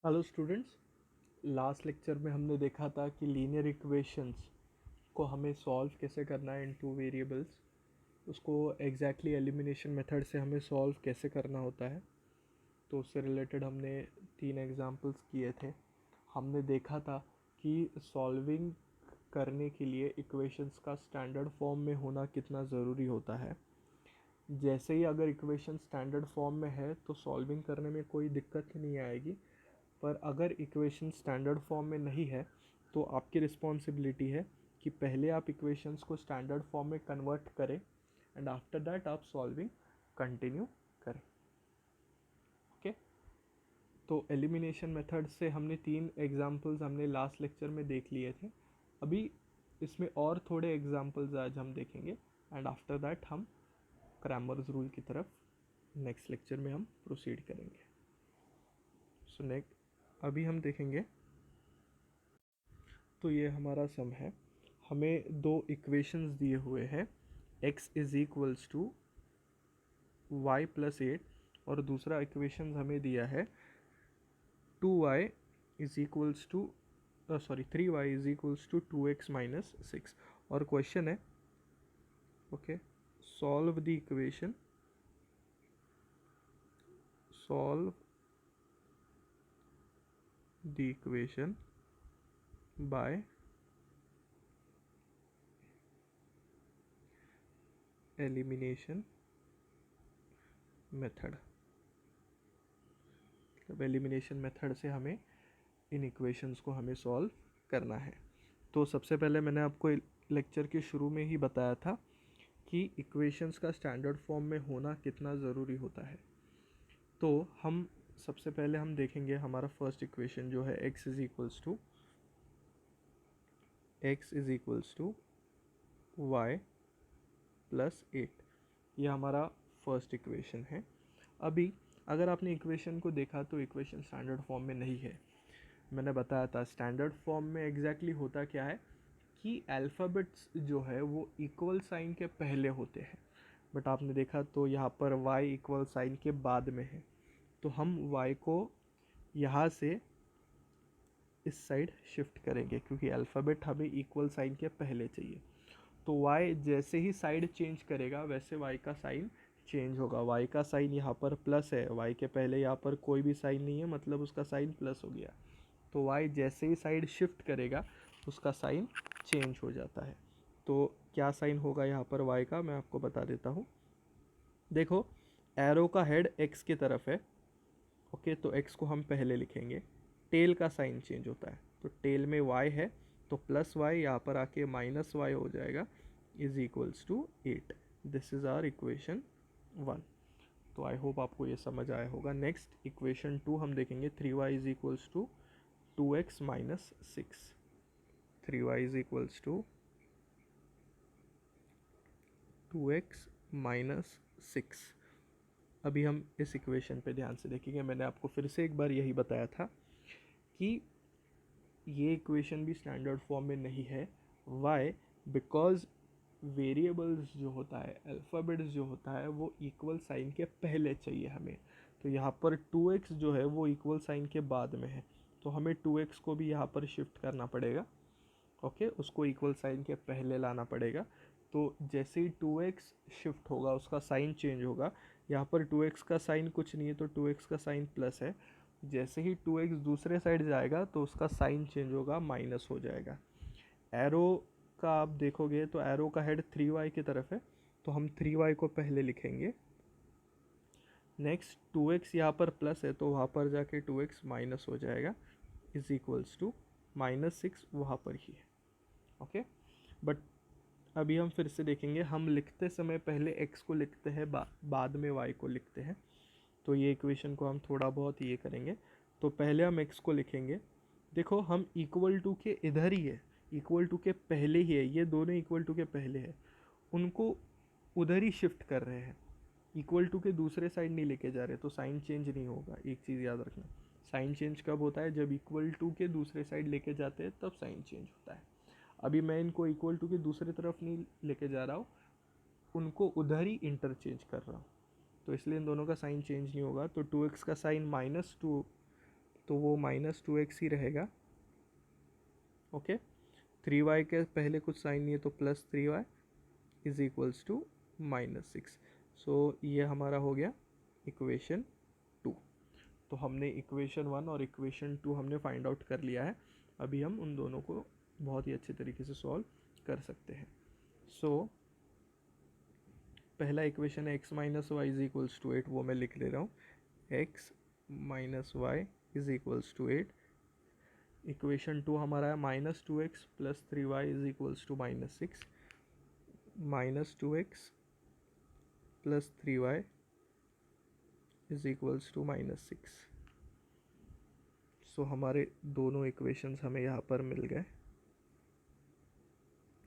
Hello students. Last lecture में हमने देखा था कि लीनियर इक्वेशंस को हमें सॉल्व कैसे करना है इन टू वेरिएबल्स। उसको एग्जैक्टली एलिमिनेशन मेथड से हमें सॉल्व कैसे करना होता है। तो उससे रिलेटेड हमने 3 एग्जांपल्स किए थे। हमने देखा था कि सॉल्विंग करने के लिए इक्वेशंस का स्टैंडर्ड फॉर्म में होना कितना ज़रूरी होता है। जैसे ही अगर इक्वेशन स्टैंडर्ड फॉर्म में है तो सॉल्विंग करने में कोई दिक्कत नहीं आएगी। पर अगर इक्वेशन स्टैंडर्ड फॉर्म में नहीं है तो आपकी रिस्पॉन्सिबिलिटी है कि पहले आप इक्वेशंस को स्टैंडर्ड फॉर्म में कन्वर्ट करें एंड आफ्टर दैट आप सॉल्विंग कंटिन्यू करें। ओके, तो एलिमिनेशन मेथड से हमने 3 एग्जांपल्स हमने लास्ट लेक्चर में देख लिए थे। अभी इसमें और थोड़े एग्जांपल्स आज हम देखेंगे एंड आफ्टर दैट हम क्रैमर्स रूल की तरफ नेक्स्ट लेक्चर में हम प्रोसीड करेंगे। सो नेक्स्ट अभी हम देखेंगे। तो ये हमारा सम है। हमें दो इक्वेशंस दिए हुए हैं, x is equals to y plus 8 और दूसरा इक्वेशन हमें दिया है 2y is equals to 3y is equals to 2x minus 6। और क्वेश्चन है okay, solve the equation, solve the equation by elimination method. मतलब एलिमिनेशन मेथड से हमें इन इक्वेशंस को हमें सॉल्व करना है। तो सबसे पहले मैंने आपको लेक्चर के शुरू में ही बताया था कि इक्वेशंस का स्टैंडर्ड फॉर्म में होना कितना ज़रूरी होता है। तो हम सबसे पहले हम देखेंगे हमारा फर्स्ट इक्वेशन जो है x is equals to y plus 8। ये हमारा फर्स्ट इक्वेशन है। अभी अगर आपने इक्वेशन को देखा तो इक्वेशन स्टैंडर्ड फॉर्म में नहीं है। मैंने बताया था स्टैंडर्ड फॉर्म में एग्जैक्टली होता क्या है कि अल्फ़ाबेट्स जो है वो इक्वल साइन के पहले होते हैं, बट आपने देखा तो यहाँ पर y इक्वल साइन के बाद में है। तो हम y को यहाँ से इस साइड शिफ्ट करेंगे क्योंकि अल्फ़ाबेट हमें इक्वल साइन के पहले चाहिए। तो y जैसे ही साइड चेंज करेगा वैसे y का साइन चेंज होगा। y का साइन यहाँ पर प्लस है, y के पहले यहाँ पर कोई भी साइन नहीं है, मतलब उसका साइन प्लस हो गया। तो y जैसे ही साइड शिफ्ट करेगा उसका साइन चेंज हो जाता है। तो क्या साइन होगा यहाँ पर y का, मैं आपको बता देता हूँ। देखो, एरो का हेड x की तरफ है। ओके, तो x को हम पहले लिखेंगे। टेल का साइन चेंज होता है, तो टेल में y है तो प्लस y यहाँ पर आके माइनस y हो जाएगा is equals to 8। This is our equation 1। तो आई होप आपको ये समझ आया होगा। नेक्स्ट इक्वेशन 2 हम देखेंगे, 3y is equals to 2x minus 6। 3y is equals to 2x minus 6। अभी हम इस इक्वेशन पे ध्यान से देखेंगे। मैंने आपको फिर से एक बार यही बताया था कि ये इक्वेशन भी स्टैंडर्ड फॉर्म में नहीं है। वाई? बिकॉज वेरिएबल्स जो होता है, अल्फ़ाबेट्स जो होता है वो इक्वल साइन के पहले चाहिए हमें। तो यहाँ पर 2x जो है वो इक्वल साइन के बाद में है, तो हमें 2x को भी यहाँ पर शिफ्ट करना पड़ेगा। ओके, उसको इक्वल साइन के पहले लाना पड़ेगा। तो जैसे ही 2x शिफ्ट होगा उसका साइन चेंज होगा। यहाँ पर 2x का साइन कुछ नहीं है तो 2x का साइन प्लस है। जैसे ही 2x दूसरे साइड जाएगा तो उसका साइन चेंज होगा, माइनस हो जाएगा। एरो का आप देखोगे तो एरो का हेड 3y की तरफ है, तो हम 3y को पहले लिखेंगे। नेक्स्ट 2x यहाँ पर प्लस है तो वहाँ पर जाके 2x माइनस हो जाएगा इज इक्वल्स टू -6 वहाँ पर ही है। ओके, बट अभी हम फिर से देखेंगे, हम लिखते समय पहले x को लिखते हैं, बाद में y को लिखते हैं। तो ये इक्वेशन को हम थोड़ा बहुत ये करेंगे। तो पहले हम x को लिखेंगे। देखो, हम इक्वल टू के इधर ही है, इक्वल टू के पहले ही है, ये दोनों इक्वल टू के पहले है, उनको उधर ही शिफ्ट कर रहे हैं। इक्वल टू के दूसरे साइड नहीं लेके जा रहे, तो साइन चेंज नहीं होगा। एक चीज़ याद रखना, साइन चेंज कब होता है? जब इक्वल टू के दूसरे साइड लेके जाते हैं तब साइन चेंज होता है। अभी मैं इनको इक्वल टू की दूसरी तरफ नहीं लेके जा रहा हूँ, उनको उधर ही इंटरचेंज कर रहा हूँ, तो इसलिए इन दोनों का साइन चेंज नहीं होगा। तो 2x का साइन -2 तो वो -2x ही रहेगा। ओके, 3y के पहले कुछ साइन नहीं है तो +3y इज इक्वल्स टू -6। सो ये हमारा हो गया इक्वेशन 2। तो हमने इक्वेशन 1 और इक्वेशन 2 हमने फाइंड आउट कर लिया है। अभी हम उन दोनों को बहुत ही अच्छे तरीके से सॉल्व कर सकते हैं। सो पहला इक्वेशन है x minus y is equals to 8, वो मैं लिख ले रहा हूँ, x minus y is equals to 8। Equation 2 हमारा है -2x plus 3y is equals to -6, -2x plus 3y is equals to -6। So हमारे दोनों इक्वेशंस हमें यहाँ पर मिल गए।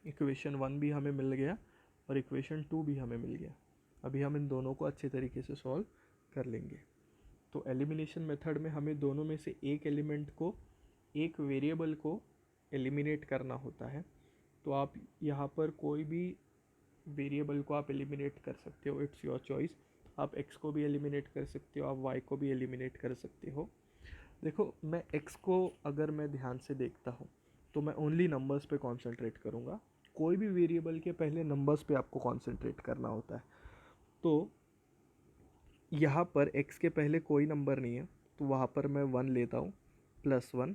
इक्वेशन 1 भी हमें मिल गया और इक्वेशन 2 भी हमें मिल गया। अभी हम इन दोनों को अच्छे तरीके से सॉल्व कर लेंगे। तो एलिमिनेशन मेथड में हमें दोनों में से एक एलिमेंट को, एक वेरिएबल को एलिमिनेट करना होता है। तो आप यहाँ पर कोई भी वेरिएबल को आप एलिमिनेट कर सकते हो, इट्स योर चॉइस। आप x को भी एलिमिनेट कर सकते हो, आप y को भी एलिमिनेट कर सकते हो। देखो, मैं x को अगर मैं ध्यान से देखता हूँ तो मैं ओनली नंबर्स पे कॉन्सेंट्रेट करूँगा। कोई भी वेरिएबल के पहले नंबर्स पे आपको कॉन्सेंट्रेट करना होता है। तो यहाँ पर x के पहले कोई नंबर नहीं है तो वहाँ पर मैं 1 लेता हूँ, +1।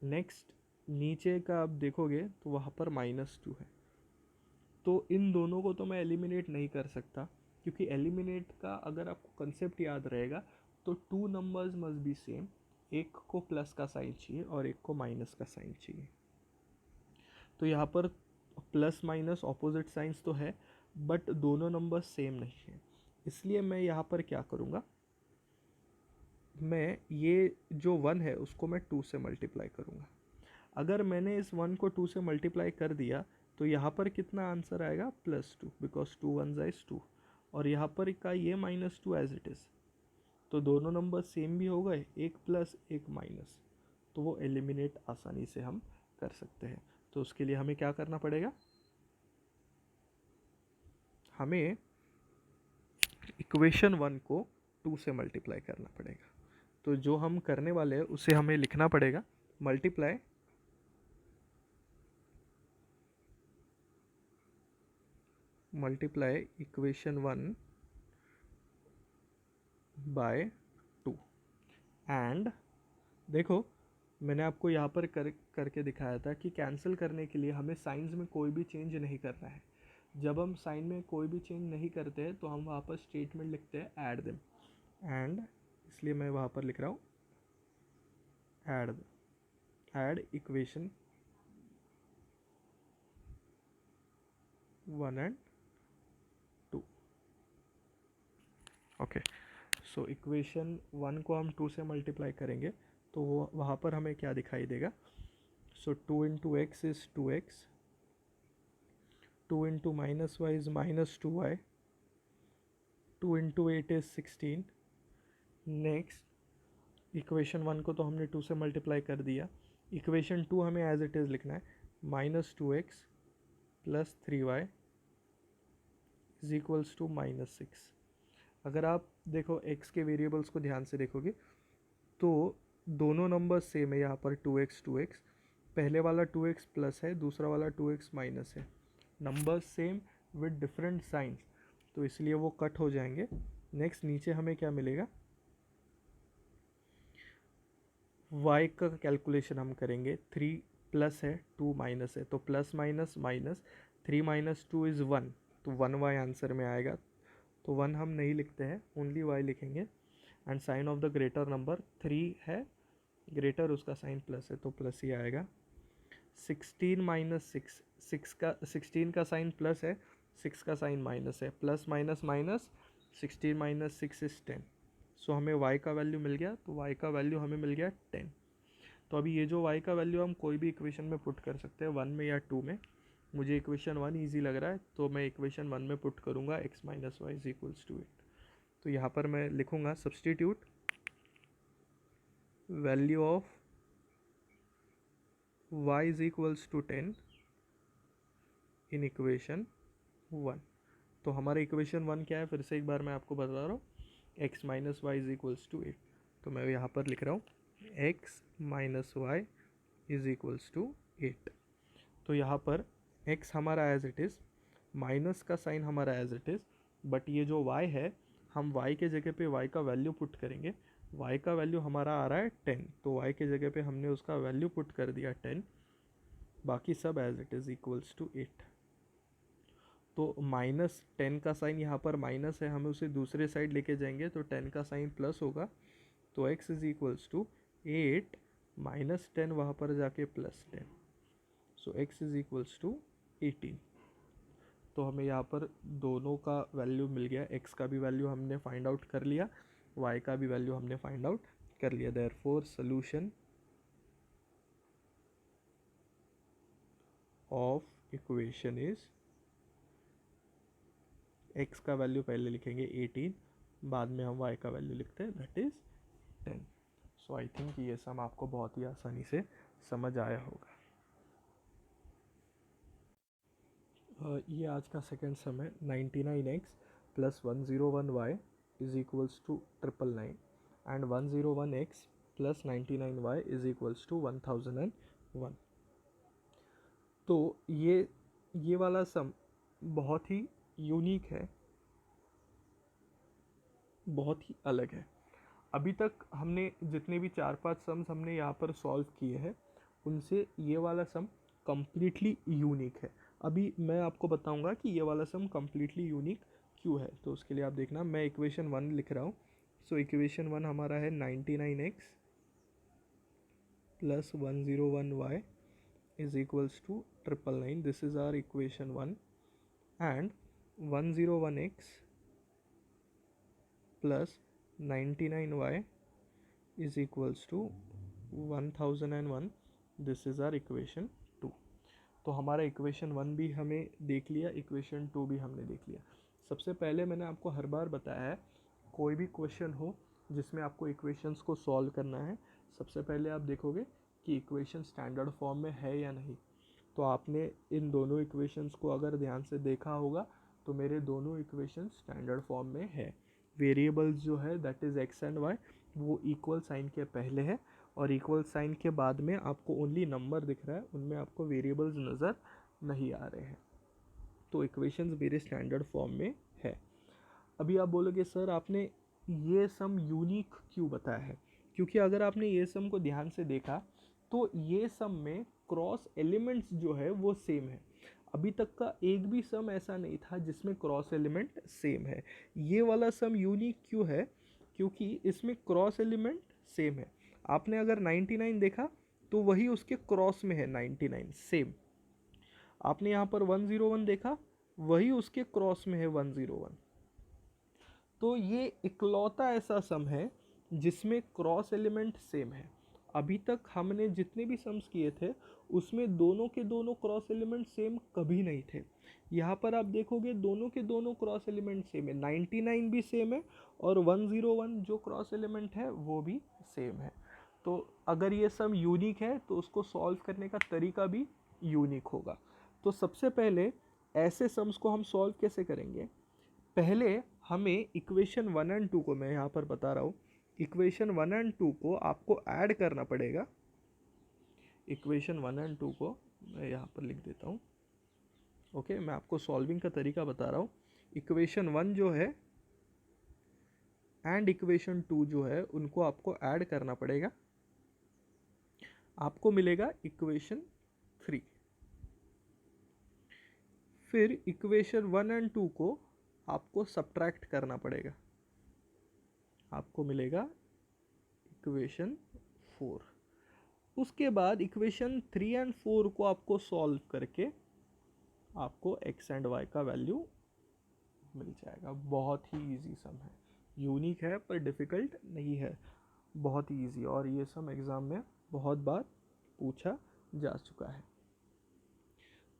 नेक्स्ट नीचे का आप देखोगे तो वहाँ पर -2 है। तो इन दोनों को तो मैं एलिमिनेट नहीं कर सकता, क्योंकि एलिमिनेट का अगर आपको कंसेप्ट याद रहेगा तो 2 नंबर्स मस्ट बी सेम। एक को प्लस का साइन चाहिए और एक को माइनस का साइन चाहिए। तो यहाँ पर प्लस माइनस ऑपोजिट साइंस तो है, बट दोनों नंबर सेम नहीं है। इसलिए मैं यहाँ पर क्या करूँगा, मैं ये जो 1 है उसको मैं 2 से मल्टीप्लाई करूँगा। अगर मैंने इस 1 को 2 से मल्टीप्लाई कर दिया तो यहाँ पर कितना आंसर आएगा, +2, बिकॉज 2 1 इज 2। और यहाँ पर का ये -2 एज इट इज़। तो दोनों नंबर सेम भी हो गए, एक प्लस एक माइनस, तो वो एलिमिनेट आसानी से हम कर सकते हैं। तो उसके लिए हमें क्या करना पड़ेगा, हमें इक्वेशन 1 को 2 से मल्टीप्लाई करना पड़ेगा। तो जो हम करने वाले हैं उसे हमें लिखना पड़ेगा, मल्टीप्लाई इक्वेशन 1 बाय 2। एंड देखो, मैंने आपको यहाँ पर करके दिखाया था कि कैंसिल करने के लिए हमें साइंस में कोई भी चेंज नहीं करना है। जब हम साइन में कोई भी चेंज नहीं करते हैं तो हम वहाँ पर स्टेटमेंट लिखते हैं ऐड देम। एंड इसलिए मैं वहाँ पर लिख रहा हूँ add equation 1 and 2। Okay, so equation 1 को हम 2 से मल्टीप्लाई करेंगे तो वो वहाँ पर हमें क्या दिखाई देगा। So 2 into x is 2x, 2 into minus y is -2y, 2 into 8 is 16। Next equation 1 को तो हमने 2 से मल्टीप्लाई कर दिया। इक्वेशन 2 हमें एज इट इज़ लिखना है, -2x plus 3y is equals to -6। अगर आप देखो x के वेरिएबल्स को ध्यान से देखोगे तो दोनों नंबर सेम है। यहाँ पर 2x, पहले वाला 2x प्लस है, दूसरा वाला 2x माइनस है। Number same with different science, तो इसलिए वो कट हो जाएंगे। नेक्स्ट नीचे हमें क्या मिलेगा, y का कैलकुलेशन हम करेंगे। 3 प्लस है, 2 माइनस है, तो plus minus minus, 3 minus 2 is 1, तो 1y आंसर में आएगा। तो 1 हम नहीं लिखते हैं, ओनली y लिखेंगे। And sign of the greater number 3 है, ग्रेटर उसका साइन प्लस है तो प्लस ही आएगा। 16 माइनस 6, 16 का साइन प्लस है, 6 का साइन माइनस है, plus minus minus, 16 minus 6 is 10। सो हमें y का वैल्यू मिल गया, तो y का वैल्यू हमें मिल गया 10। तो अभी ये जो y का वैल्यू हम कोई भी इक्वेशन में पुट कर सकते हैं, 1 में या 2 में। मुझे इक्वेशन 1 ईजी लग रहा है तो मैं इक्वेशन 1 में पुट करूँगा x minus y is equals to 8। तो यहाँ पर मैं लिखूँगा substitute value of y is equals to 10 in equation 1। तो हमारा इक्वेशन 1 क्या है, फिर से एक बार मैं आपको बता रहा हूँ, x minus y is equals to 8। तो मैं यहाँ पर लिख रहा हूँ x minus y is equals to 8। तो यहाँ पर x हमारा एज इट इज़, माइनस का साइन हमारा एज इट इज़, बट ये जो y है हम y के जगह पे y का वैल्यू पुट करेंगे। y का वैल्यू हमारा आ रहा है 10, तो y के जगह पे हमने उसका वैल्यू पुट कर दिया 10, बाकी सब as it is equals to 8। तो माइनस 10 का साइन यहाँ पर माइनस है, हमें उसे दूसरे साइड लेके जाएंगे तो 10 का साइन प्लस होगा, तो x is equals to 8 minus 10 वहाँ पर जाके plus 10, so x is equals to 18। तो हमें यहाँ पर दोनों का वैल्यू मिल गया, x का भी वैल्यू हमने फाइंड आउट कर लिया, y का भी वैल्यू हमने फाइंड आउट कर लिया। Therefore solution of equation is, x का वैल्यू पहले लिखेंगे 18, बाद में हम y का वैल्यू लिखते हैं that is 10। So I think ये सम आपको बहुत ही आसानी से समझ आया होगा। ये आज का सेकेंड सम है। 99x plus 101y is equals to 999 and 101x plus 99y is equals to 1001। तो ये वाला सम बहुत ही यूनिक है, बहुत ही अलग है। अभी तक हमने जितने भी 4-5 सम्स हमने यहाँ पर सॉल्व किए हैं उनसे ये वाला सम कम्प्लीटली यूनिक है। अभी मैं आपको बताऊंगा कि ये वाला सम कम्प्लीटली यूनिक क्यों है। तो उसके लिए आप देखना, मैं इक्वेशन 1 लिख रहा हूँ। सो इक्वेशन 1 हमारा है 99x plus 101y is equals to 999, this is our equation 1, and 101x plus 99y is equals to 1001, this is our equation 2। तो हमारा इक्वेशन 1 भी हमें देख लिया, इक्वेशन 2 भी हमने देख लिया। सबसे पहले मैंने आपको हर बार बताया है, कोई भी क्वेश्चन हो जिसमें आपको इक्वेशंस को सॉल्व करना है, सबसे पहले आप देखोगे कि इक्वेशन स्टैंडर्ड फॉर्म में है या नहीं। तो आपने इन दोनों इक्वेशंस को अगर ध्यान से देखा होगा तो मेरे दोनों इक्वेशन स्टैंडर्ड फॉर्म में है। वेरिएबल्स जो है that is x and y वो इक्वल साइन के पहले है, और इक्वल साइन के बाद में आपको ओनली नंबर दिख रहा है, उनमें आपको वेरिएबल्स नज़र नहीं आ रहे हैं। तो इक्वेशंस मेरे स्टैंडर्ड फॉर्म में है। अभी आप बोलोगे सर आपने ये सम यूनिक क्यों बताया है, क्योंकि अगर आपने ये सम को ध्यान से देखा तो ये सम में क्रॉस एलिमेंट्स जो है वो सेम है। अभी तक का एक भी सम ऐसा नहीं था जिसमें क्रॉस एलिमेंट सेम है। ये वाला सम यूनिक क्यों है, क्योंकि इसमें क्रॉस एलिमेंट सेम है। आपने अगर 99 देखा तो वही उसके क्रॉस में है 99 सेम। आपने यहाँ पर 101 देखा, वही उसके क्रॉस में है 101। तो ये इकलौता ऐसा सम है जिसमें क्रॉस एलिमेंट सेम है। अभी तक हमने जितने भी सम्स किए थे उसमें दोनों के दोनों क्रॉस एलिमेंट सेम कभी नहीं थे। यहाँ पर आप देखोगे दोनों के दोनों क्रॉस एलिमेंट सेम है, 99 भी सेम है और 101 जो क्रॉस एलिमेंट है वो भी सेम है। तो अगर ये सम यूनिक है तो उसको सॉल्व करने का तरीका भी यूनिक होगा। तो सबसे पहले ऐसे सम्स को हम सॉल्व कैसे करेंगे, पहले हमें इक्वेशन 1 एंड 2 को, मैं यहाँ पर बता रहा हूँ, इक्वेशन 1 एंड 2 को आपको ऐड करना पड़ेगा। इक्वेशन 1 एंड 2 को मैं यहाँ पर लिख देता हूँ। ओके, मैं आपको सॉल्विंग का तरीका बता रहा हूँ। इक्वेशन 1 जो है एंड इक्वेशन 2 जो है उनको आपको ऐड करना पड़ेगा, आपको मिलेगा इक्वेशन 3। फिर इक्वेशन 1 एंड 2 को आपको सब्ट्रैक्ट करना पड़ेगा, आपको मिलेगा इक्वेशन 4। उसके बाद इक्वेशन 3 एंड 4 को आपको सॉल्व करके आपको x एंड y का वैल्यू मिल जाएगा। बहुत ही इजी सम है, यूनिक है पर डिफ़िकल्ट नहीं है, बहुत ही इजी, और ये सम एग्ज़ाम में बहुत बार पूछा जा चुका है।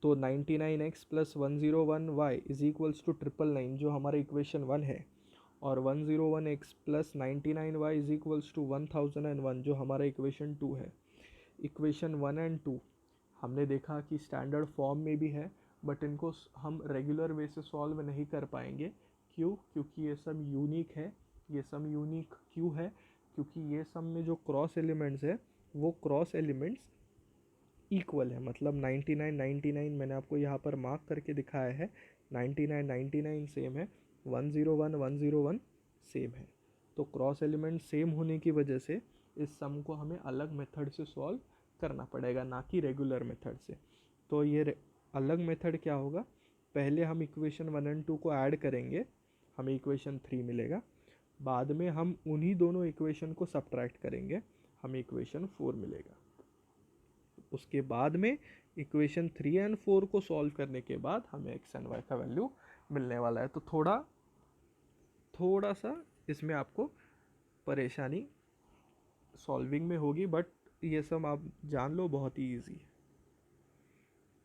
तो 99x plus 101y is equals to 999 जो हमारा इक्वेशन 1 है, और 101x plus 99y is equals to 1001 जो हमारा इक्वेशन 2 है। इक्वेशन 1 एंड 2 हमने देखा कि स्टैंडर्ड फॉर्म में भी है, बट इनको हम रेगुलर वे से सॉल्व नहीं कर पाएंगे। क्यों? क्योंकि ये सब यूनिक है। ये सब यूनिक क्यों है? क्योंकि ये सम में जो क्रॉस एलिमेंट्स है वो क्रॉस एलिमेंट्स इक्वल है, मतलब 99 99 मैंने आपको यहाँ पर मार्क करके दिखाया है, 99 99 सेम है, 101 101 सेम है। तो क्रॉस एलिमेंट सेम होने की वजह से इस सम को हमें अलग मेथड से सॉल्व करना पड़ेगा, ना कि रेगुलर मेथड से। तो ये अलग मेथड क्या होगा, पहले हम इक्वेशन 1 एंड 2 को ऐड करेंगे, हमें इक्वेशन 3 मिलेगा, बाद में हम उन्हीं दोनों इक्वेशन को सब्ट्रैक्ट करेंगे, हमें इक्वेशन 4 मिलेगा। उसके बाद में इक्वेशन 3 एंड 4 को सॉल्व करने के बाद हमें एक्स एंड वाई का वैल्यू मिलने वाला है। तो थोड़ा सा इसमें आपको परेशानी सॉल्विंग में होगी, बट ये सब आप जान लो, बहुत ही ईजी है।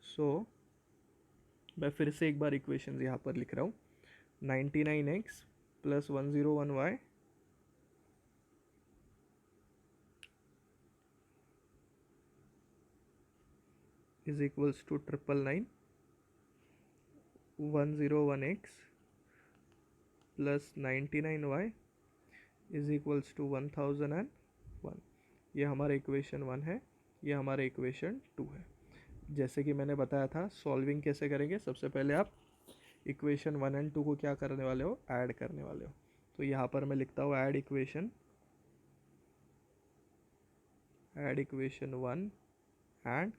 सो मैं फिर से एक बार इक्वेशन यहाँ पर लिख रहा हूँ, 99x plus 101y is equals to 999 101x plus 99y is equals to 1001। ये हमारा इक्वेशन 1 है, ये हमारा इक्वेशन 2 है। जैसे कि मैंने बताया था सॉल्विंग कैसे करेंगे, सबसे पहले आप इक्वेशन 1 एंड 2 को क्या करने वाले हो, ऐड करने वाले हो। तो यहाँ पर मैं लिखता हूँ ऐड इक्वेशन 1 एंड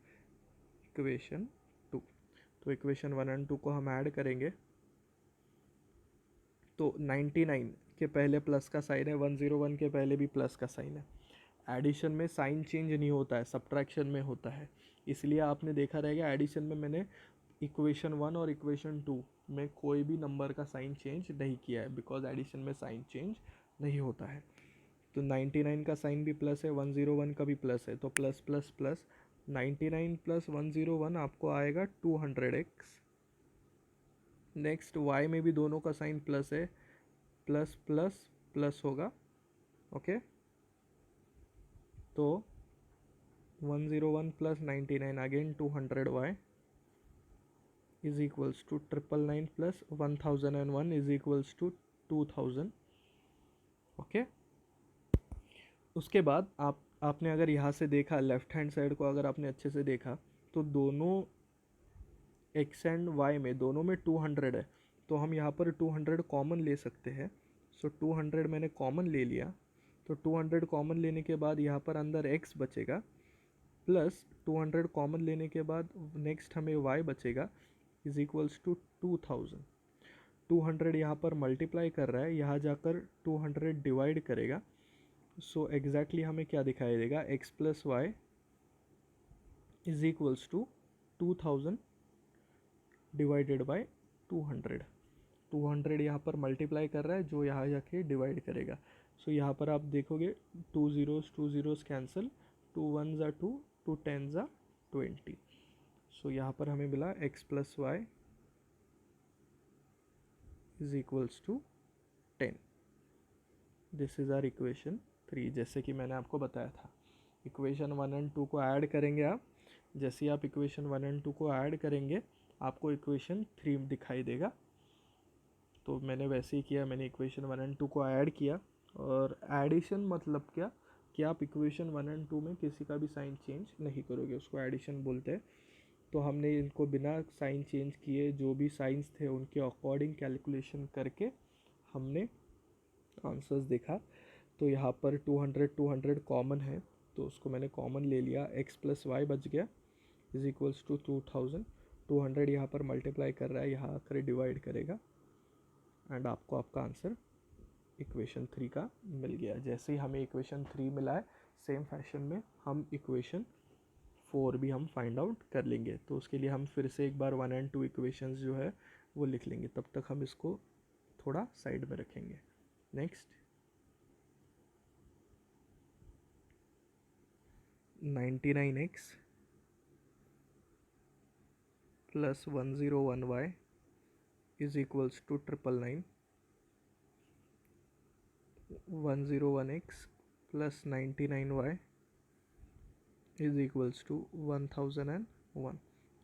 इक्वेशन 2। तो इक्वेशन 1 एंड 2 को हम ऐड करेंगे, तो 99 के पहले प्लस का साइन है, 101 के पहले भी प्लस का साइन है। एडिशन में साइन चेंज नहीं होता है, सब्ट्रैक्शन में होता है। इसलिए आपने देखा रहेगा एडिशन में मैंने इक्वेशन 1 और इक्वेशन 2 में कोई भी नंबर का साइन चेंज नहीं किया है, बिकॉज एडिशन में साइन चेंज नहीं होता है। तो 99 का साइन भी प्लस है, 101 का भी प्लस है, तो प्लस प्लस प्लस 99 प्लस 101 आपको आएगा 200x। नेक्स्ट y में भी दोनों का साइन प्लस है, प्लस प्लस प्लस होगा, ओके। तो 101 plus 99 again 200y is equals to 999 plus 1001 is equals to 2000, okay. उसके बाद आपने अगर यहाँ से देखा लेफ्ट हैंड साइड को, अगर आपने अच्छे से देखा तो दोनों x एंड y में दोनों में 200 है, तो हम यहाँ पर 200 कॉमन ले सकते हैं। सो 200 मैंने कॉमन ले लिया, तो 200 कॉमन लेने के बाद यहाँ पर अंदर x बचेगा, प्लस 200 कॉमन लेने के बाद नेक्स्ट हमें y बचेगा इज इक्वल्स टू 2000। 200 यहाँ पर मल्टीप्लाई कर रहा है, यहाँ जाकर 200 डिवाइड करेगा। सो एग्जैक्टली हमें क्या दिखाई देगा, x plus y is equals to 2000 divided by 200। 200 यहाँ पर मल्टीप्लाई कर रहा है, जो यहाँ जाके डिवाइड करेगा। सो यहाँ पर आप देखोगे 2 zeros cancel, 2 1s are 2, 2 10s are 20। So यहाँ पर हमें मिला x plus y is equals to 10। This is our equation 3, जैसे कि मैंने आपको बताया था। इक्वेशन 1 एंड 2 को ऐड करेंगे आप, जैसे ही आप इक्वेशन 1 एंड 2 को ऐड करेंगे आपको इक्वेशन 3 दिखाई देगा। तो मैंने वैसे ही किया, मैंने इक्वेशन 1 एंड 2 को ऐड किया। और एडिशन मतलब क्या, कि आप इक्वेशन 1 एंड 2 में किसी का भी साइन चेंज नहीं करोगे, उसको एडिशन बोलते हैं। तो हमने इनको बिना साइन चेंज किए जो भी साइंस थे उनके अकॉर्डिंग कैलकुलेशन करके हमने आंसर्स देखा। तो यहाँ पर 200 कॉमन है, तो उसको मैंने कॉमन ले लिया, x प्लस वाई बच गया इज इक्वल्स टू 2000। 200 यहाँ पर मल्टीप्लाई कर रहा है, यहाँ आकर डिवाइड करेगा, एंड आपको आपका आंसर इक्वेशन 3 का मिल गया। जैसे ही हमें इक्वेशन 3 मिला है, सेम फैशन में हम इक्वेशन 4 भी हम फाइंड आउट कर लेंगे। तो उसके लिए हम फिर से एक बार 1 एंड 2 इक्वेशंस जो है वो लिख लेंगे, तब तक हम इसको थोड़ा साइड में रखेंगे। Next 99x plus 101y is equals to 999 101x plus 99y is equals to 1001।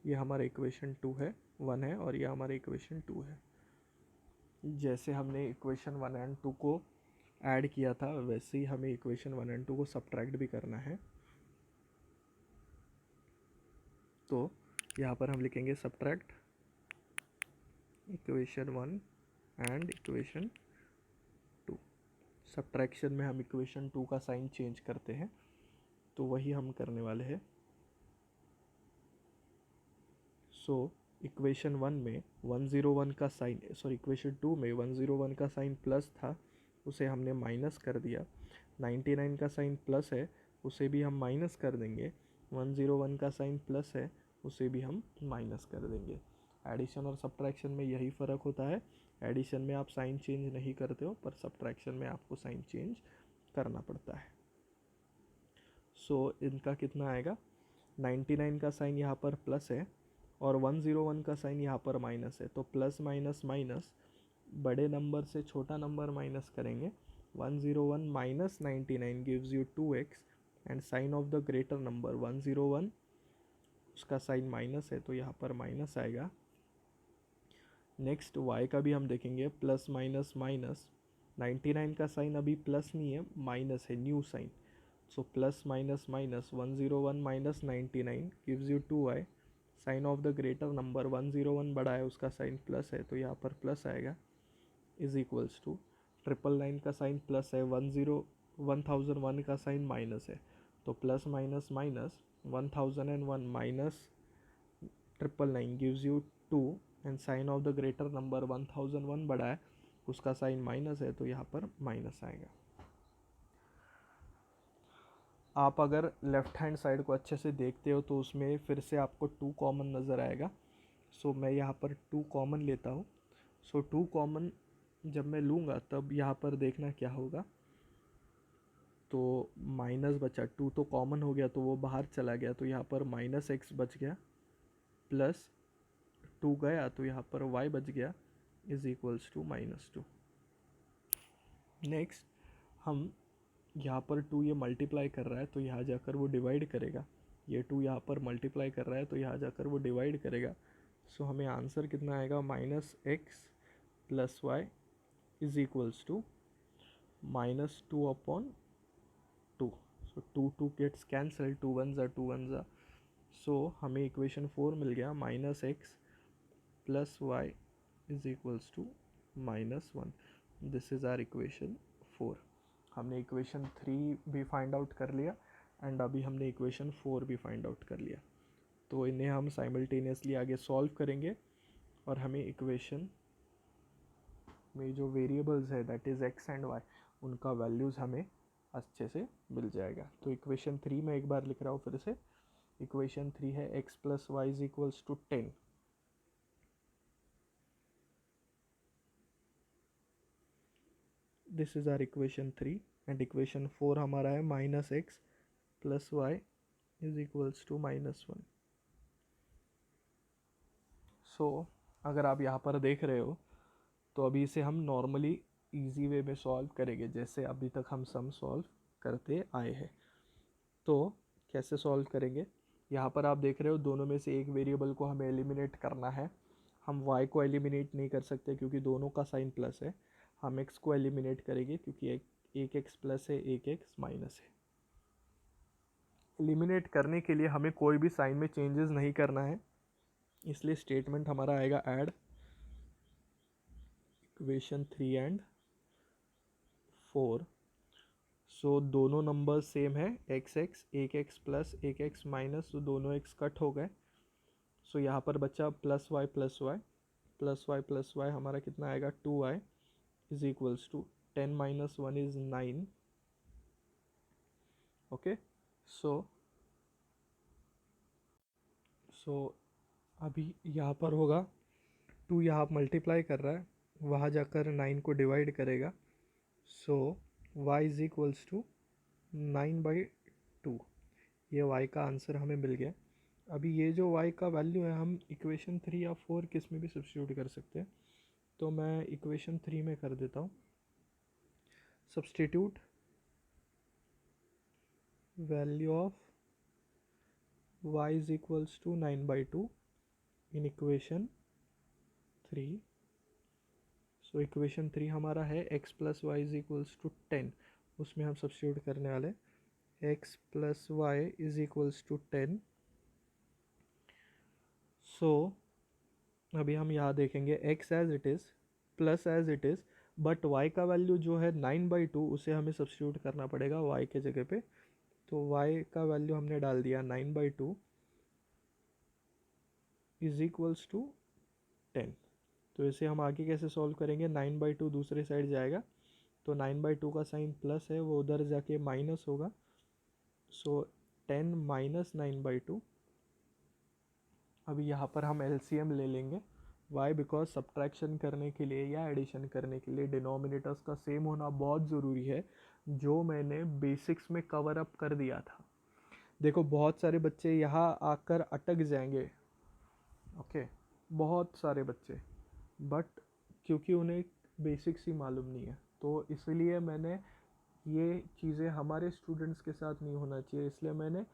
ये हमारा इक्वेशन 2 है, 1 है, और ये हमारा इक्वेशन 2 है। जैसे हमने इक्वेशन 1 एंड 2 को ऐड किया था वैसे ही हमें इक्वेशन 1 एंड 2 को सब्ट्रैक्ट भी करना है। तो यहाँ पर हम लिखेंगे subtract equation 1 and equation 2। Subtraction में हम इक्वेशन 2 का साइन चेंज करते हैं, तो वही हम करने वाले हैं। सो इक्वेशन 1 में 101 का साइन, सॉरी इक्वेशन 2 में 101 का साइन प्लस था, उसे हमने माइनस कर दिया। 99 का साइन प्लस है, उसे भी हम माइनस कर देंगे। 101 का साइन प्लस है, उसे भी हम माइनस कर देंगे। एडिशन और सब्ट्रैक्शन में यही फ़र्क होता है। एडिशन में आप साइन चेंज नहीं करते हो, पर सब्ट्रैक्शन में आपको साइन चेंज करना पड़ता है। सो इनका कितना आएगा, 99 का साइन यहाँ पर प्लस है और 101 का साइन यहाँ पर माइनस है, तो प्लस माइनस माइनस, बड़े नंबर से छोटा नंबर माइनस करेंगे। 101 minus 99 gives you 2x and sign of the greater number 101, उसका साइन माइनस है तो यहाँ पर माइनस आएगा। नेक्स्ट y का भी हम देखेंगे, प्लस माइनस माइनस, 99 का साइन अभी प्लस नहीं है, माइनस है, new sign. So plus minus minus, 101 minus 99 gives you 2y, sign of the greater number 101 बड़ा है, उसका साइन प्लस है तो यहाँ पर प्लस आएगा, इज इक्वल्स टू 999 का साइन प्लस है, 1001 का साइन माइनस है, तो plus minus minus 1001 minus 999 gives you 2 and sign of the greater number 1001 बड़ा है, उसका साइन माइनस है तो यहाँ पर माइनस आएगा। आप अगर लेफ़्ट हैंड साइड को अच्छे से देखते हो तो उसमें फिर से आपको 2 कॉमन नज़र आएगा। सो मैं यहाँ पर 2 कॉमन लेता हूँ। सो 2 कॉमन जब मैं लूँगा तब यहाँ पर देखना क्या होगा, तो माइनस बचा, 2 तो कॉमन हो गया तो वो बाहर चला गया, तो यहाँ पर माइनस एक्स बच गया, प्लस 2 गया तो यहाँ पर y बच गया, इज इक्वल्स टू -2। नेक्स्ट हम यहाँ पर 2 ये मल्टीप्लाई कर रहा है तो यहाँ जाकर वो डिवाइड करेगा, ये 2 यहाँ पर मल्टीप्लाई कर रहा है तो यहाँ जाकर वो डिवाइड करेगा। सो हमें आंसर कितना आएगा, -x + y is equals to -2/2। So 2 gets cancel, 2 1 ज़ा 2 1 ज़ा, सो हमें इक्वेशन 4 मिल गया, -x + y is equals to -1। This is our equation 4। हमने इक्वेशन 3 भी फाइंड आउट कर लिया एंड अभी हमने इक्वेशन 4 भी फाइंड आउट कर लिया, तो इन्हें हम साइमल्टेनियसली आगे सॉल्व करेंगे और हमें इक्वेशन में जो वेरिएबल्स है that is x and y, उनका वैल्यूज़ हमें अच्छे से मिल जाएगा। तो इक्वेशन 3 में एक बार लिख रहा हूँ फिर से। इक्वेशन 3 है x + y is equals to 10। This is our equation 3 and equation 4 हमारा है -x + y is equals to -1। So अगर आप यहाँ पर देख रहे हो तो अभी इसे हम नॉर्मली इजी वे में सॉल्व करेंगे, जैसे अभी तक हम सम सॉल्व करते आए हैं। तो कैसे सॉल्व करेंगे, यहाँ पर आप देख रहे हो दोनों में से एक वेरिएबल को हमें एलिमिनेट करना है। हम y को एलिमिनेट नहीं कर सकते क्योंकि दोनों का साइन प्लस है। हम x को एलिमिनेट करेंगे क्योंकि एक x प्लस है, एक x माइनस है। एलिमिनेट करने के लिए हमें कोई भी साइन में चेंजेस नहीं करना है, इसलिए स्टेटमेंट हमारा आएगा ऐड इक्वेशन 3 एंड 4। सो दोनों नंबर सेम है, एक्स एक्स, एक एक्स प्लस एक एक्स माइनस, तो दोनों एक्स कट हो गए। सो यहाँ पर बचा +y + y, +y हमारा कितना आएगा, 2y is equals to 10 - 1 is 9। Okay, so अभी यहाँ पर होगा 2 यहाँ मल्टीप्लाई कर रहा है, वहाँ जाकर 9 को डिवाइड करेगा। सो y इज इक्वल्स टू 9/2। ये y का आंसर हमें मिल गया। अभी ये जो y का वैल्यू है हम इक्वेशन 3 या 4 किस में भी सब्स्टिट्यूट कर सकते हैं, तो मैं इक्वेशन 3 में कर देता हूँ। Substitute value of y is equals to 9/2 in equation 3। So equation 3 हमारा है x plus y is equals to 10, उसमें हम सब्स्टिट्यूट करने वाले x plus y is equals to 10। So अभी हम यहाँ देखेंगे x as it is plus as it is, but y का वैल्यू जो है 9/2 उसे हमें सब्स्टिट्यूट करना पड़ेगा y के जगह पे। तो y का वैल्यू हमने डाल दिया 9/2 इज इक्वल्स टू 10। तो इसे हम आगे कैसे सॉल्व करेंगे, 9/2 दूसरे साइड जाएगा तो 9/2 का साइन प्लस है वो उधर जाके माइनस होगा। सो 10 माइनस 9/2। अभी यहाँ पर हम एलसीएम ले लेंगे, वाई बिकॉज सब्ट्रैक्शन करने के लिए या एडिशन करने के लिए डिनोमिनेटर्स का सेम होना बहुत ज़रूरी है, जो मैंने बेसिक्स में कवर अप कर दिया था। देखो बहुत सारे बच्चे यहाँ आकर अटक जाएंगे, ओके बहुत सारे बच्चे, बट क्योंकि उन्हें बेसिक्स ही मालूम नहीं है, तो इसलिए मैंने ये चीज़ें हमारे स्टूडेंट्स के साथ नहीं होना चाहिए, इसलिए मैंने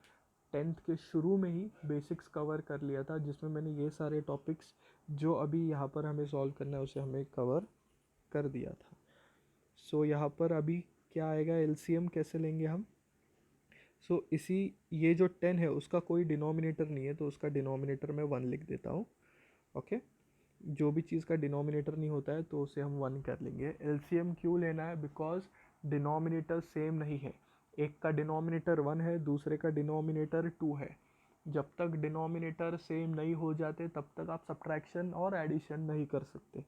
10th के शुरू में ही बेसिक्स कवर कर लिया था, जिसमें मैंने ये सारे टॉपिक्स जो अभी यहाँ पर हमें सॉल्व करना है उसे हमें कवर कर दिया था। सो यहाँ पर अभी क्या आएगा, एलसीएम कैसे लेंगे हम। सो इसी ये जो 10 है उसका कोई डिनोमिनेटर नहीं है, तो उसका डिनोमिनेटर मैं 1 लिख देता हूँ। ओके जो भी चीज़ का डिनोमिनेटर नहीं होता है तो उसे हम 1 कर लेंगे। एलसीएम क्यों लेना है, बिकॉज डिनोमिनेटर सेम नहीं है, एक का डिनोमिनेटर 1 है दूसरे का डिनोमिनेटर 2 है। जब तक डिनोमिनेटर सेम नहीं हो जाते तब तक आप सब्ट्रैक्शन और एडिशन नहीं कर सकते।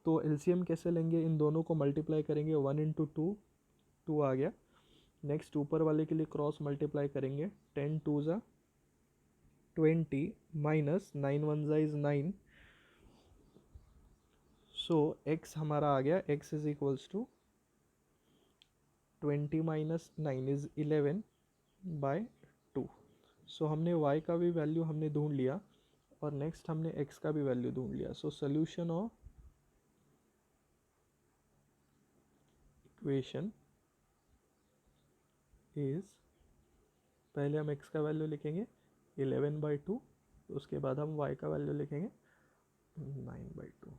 तो एलसीएम कैसे लेंगे, इन दोनों को मल्टीप्लाई करेंगे, 1 इंटू 2 2 आ गया। नेक्स्ट ऊपर वाले के लिए क्रॉस मल्टीप्लाई करेंगे, 10 2 ज़ा 20 माइनस 9 1 ज़ा इज़ 9। सो x हमारा आ गया, x is equals to 20 minus 9 is 11/2। So हमने y का भी वैल्यू हमने ढूंढ लिया और नेक्स्ट हमने x का भी वैल्यू ढूंढ लिया। So solution of equation is, पहले हम x का वैल्यू लिखेंगे 11/2, उसके बाद हम y का वैल्यू लिखेंगे 9/2।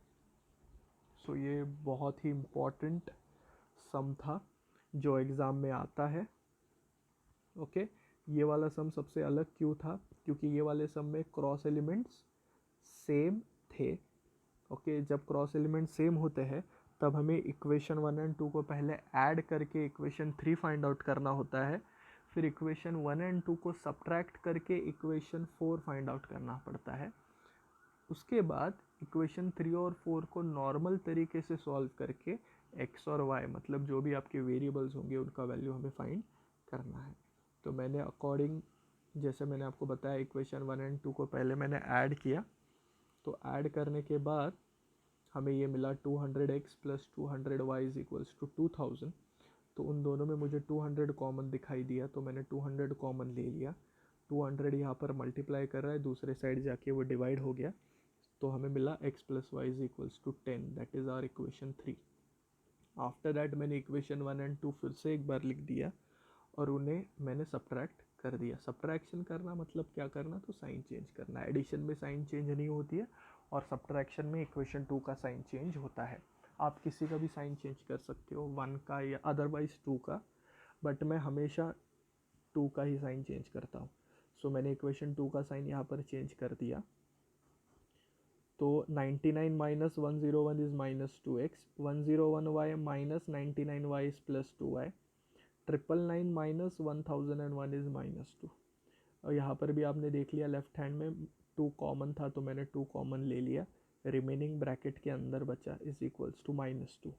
सो ये बहुत ही इम्पॉर्टेंट सम था जो एग्ज़ाम में आता है। ओके ये वाला सम सबसे अलग क्यों था, क्योंकि ये वाले सम में क्रॉस एलिमेंट्स सेम थे। ओके जब क्रॉस एलिमेंट सेम होते हैं तब हमें इक्वेशन 1 एंड 2 को पहले ऐड करके इक्वेशन 3 फाइंड आउट करना होता है, फिर इक्वेशन 1 एंड 2 को सब्ट्रैक्ट करके इक्वेशन 4 फाइंड आउट करना पड़ता है। उसके बाद इक्वेशन 3 और 4 को नॉर्मल तरीके से सॉल्व करके x और y मतलब जो भी आपके वेरिएबल्स होंगे उनका वैल्यू हमें फाइंड करना है। तो मैंने अकॉर्डिंग जैसे मैंने आपको बताया इक्वेशन 1 एंड 2 को पहले मैंने ऐड किया, तो ऐड करने के बाद हमें ये मिला 200x plus 200y is equals to 2000। तो उन दोनों में मुझे 200 कॉमन दिखाई दिया तो मैंने 200 कॉमन ले लिया। 200 यहाँ पर मल्टीप्लाई कर रहा है, दूसरे साइड जाके वो डिवाइड हो गया, तो हमें मिला x plus y is equals to 10, that is our equation 3। After that मैंने इक्वेशन 1 एंड 2 फिर से एक बार लिख दिया और उन्हें मैंने सब्ट्रैक्ट कर दिया। सब्ट्रैक्शन करना मतलब क्या करना, तो साइन चेंज करना। एडिशन में साइन चेंज नहीं होती है और सब्ट्रैक्शन में इक्वेशन 2 का साइन चेंज होता है। आप किसी का भी साइन चेंज कर सकते हो, 1 का या अदरवाइज 2 का, बट मैं हमेशा 2 का ही साइन चेंज करता हूँ। सो मैंने इक्वेशन 2 का साइन यहाँ पर चेंज कर दिया। तो 99 minus 101 is minus 2x, 101y minus 99y is plus 2y, 999 minus 1001 is minus 2। और यहाँ पर भी आपने देख लिया लेफ्ट हैंड में 2 कॉमन था तो मैंने 2 कॉमन ले लिया, रिमेनिंग ब्रैकेट के अंदर बचा इज इक्वल्स टू माइनस 2।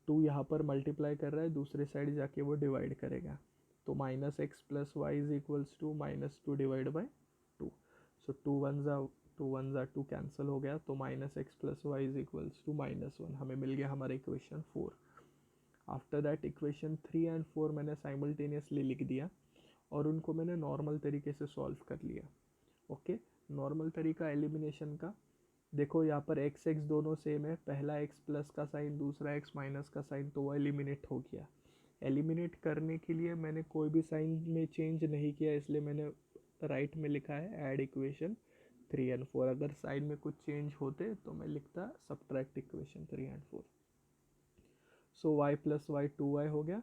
2 यहाँ पर मल्टीप्लाई कर रहा है, दूसरे साइड जाके वो डिवाइड करेगा, तो minus x plus y is equals to minus 2 divide by 2। So 2 cancel हो गया, तो minus x plus y is equals to minus 1, हमें मिल गया हमारा equation 4। After that equation 3 and 4 मैंने साइमल्टेनियसली लिख दिया और उनको मैंने नॉर्मल तरीके से सॉल्व कर लिया। ओके नॉर्मल तरीका एलिमिनेशन का, देखो यहाँ पर एक्स एक्स दोनों सेम है, पहला एक्स प्लस का साइन दूसरा एक्स माइनस का साइन, तो वो एलिमिनेट हो गया। एलिमिनेट करने के लिए मैंने कोई भी साइन में चेंज नहीं किया, इसलिए मैंने राइट में लिखा है ऐड इक्वेशन 3 एंड 4। अगर साइन में कुछ चेंज होते तो मैं लिखता subtract equation 3 and 4। So y plus y 2y हो गया,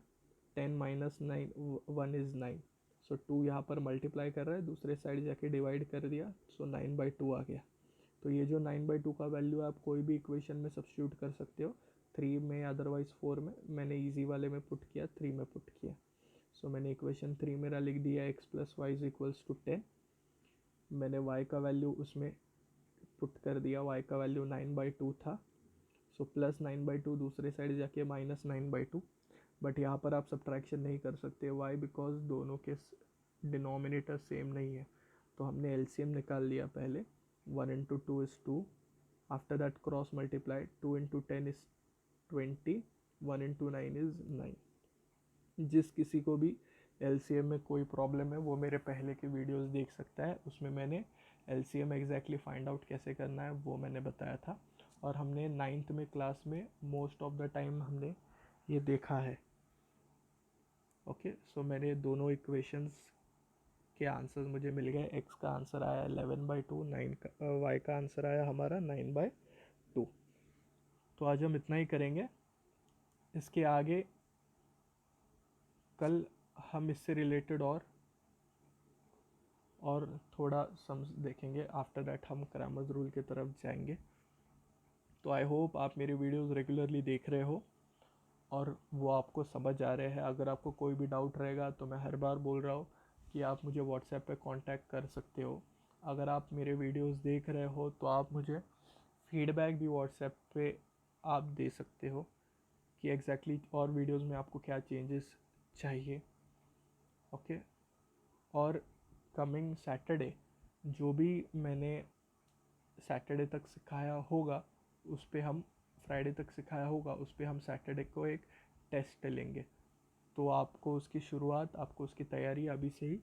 10 माइनस 9 1 इज़ 9, सो 2 यहाँ पर मल्टीप्लाई कर रहा है, दूसरे साइड जाके डिवाइड कर दिया, सो 9/2 आ गया। तो ये जो 9/2 का वैल्यू आप कोई भी इक्वेशन में सब्स्टिट्यूट कर सकते हो, 3 में अदरवाइज 4 में, मैंने ईजी वाले में पुट किया, 3 में पुट किया। सो मैंने इक्वेशन 3 मेरा लिख दिया x plus y is equals to 10, मैंने y का वैल्यू उसमें पुट कर दिया, y का वैल्यू 9/2 था, सो प्लस 9/2 दूसरे साइड जाके माइनस 9/2, बट यहाँ पर आप सब्ट्रैक्शन नहीं कर सकते, वाई बिकॉज दोनों के डिनोमिनेटर सेम नहीं है, तो हमने एलसीएम निकाल लिया पहले, 1 into 2 is 2, after that cross multiply, 2 into 10 is 20, 1 into 9 is 9। जिस किसी को भी एलसीएम में कोई प्रॉब्लम है वो मेरे पहले के वीडियोस देख सकता है, उसमें मैंने एलसीएम एग्जैक्टली फाइंड आउट कैसे करना है वो मैंने बताया था, और हमने 9th में क्लास में मोस्ट ऑफ द टाइम हमने ये देखा है। ओके, सो मैंने दोनों इक्वेशंस के आंसर मुझे मिल गए, एक्स का आंसर आया 11/2, 9 का वाई का आंसर आया हमारा 9/2। तो आज हम इतना ही करेंगे, इसके आगे कल हम इससे रिलेटेड और थोड़ा समझ देखेंगे, आफ्टर दैट हम ग्रामर रूल की तरफ जाएंगे। तो आई होप आप मेरे वीडियोस रेगुलरली देख रहे हो और वो आपको समझ आ रहे हैं। अगर आपको कोई भी डाउट रहेगा तो मैं हर बार बोल रहा हूँ कि आप मुझे व्हाट्सएप पे कांटेक्ट कर सकते हो। अगर आप मेरे वीडियोस देख रहे हो तो आप मुझे फीडबैक भी व्हाट्सएप पे आप दे सकते हो कि एग्जैक्टली और वीडियोस में आपको क्या चेंजेस चाहिए। ओके, और कमिंग सैटरडे जो भी मैंने सैटरडे तक सिखाया होगा उस पर हम फ्राइडे तक सिखाया होगा उस पर हम सैटरडे को एक टेस्ट लेंगे, तो आपको उसकी शुरुआत, आपको उसकी तैयारी अभी से ही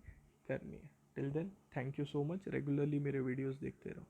करनी है। Till then thank you so much, regularly मेरे वीडियोस देखते रहो।